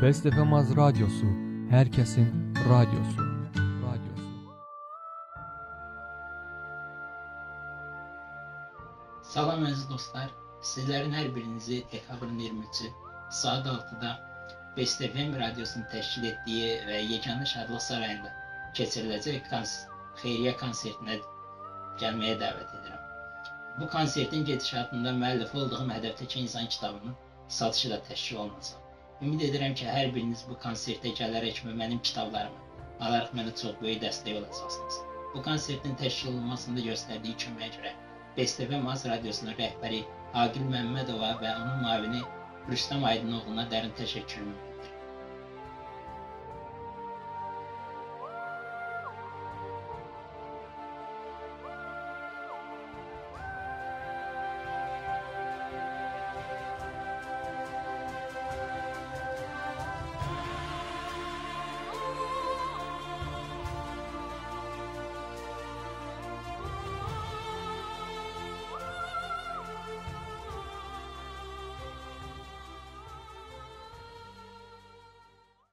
Best FM Az Radyosu, herkesin radyosu. Salam əziz dostlar, sizlərin hər birinizi dekabrın 23-cü saat 6-da Best FM radyosunun təşkil etdiyi və Yeganə Şadlıq Sarayında keçiriləcək xeyriyyə konsertinə gəlməyə dəvət edirəm. Bu konsertin gedişatında müəllif olduğum Hədəfdəki İnsan kitabının satışı da təşkil olunacaq. Ümid edirəm ki, hər biriniz bu konsertə gələrək və mənim kitablarımı alaraq mənə çox böyük dəstək olacaqsınız. Bu konsertin təşkil olunmasında göstərdiyi köməyə görə Best FM Az Radyosunun rəhbəri Aqil Məmmədova və onun müavini Rüstəm Aydınoğlu'na dərin təşəkkürümü bildirirəm.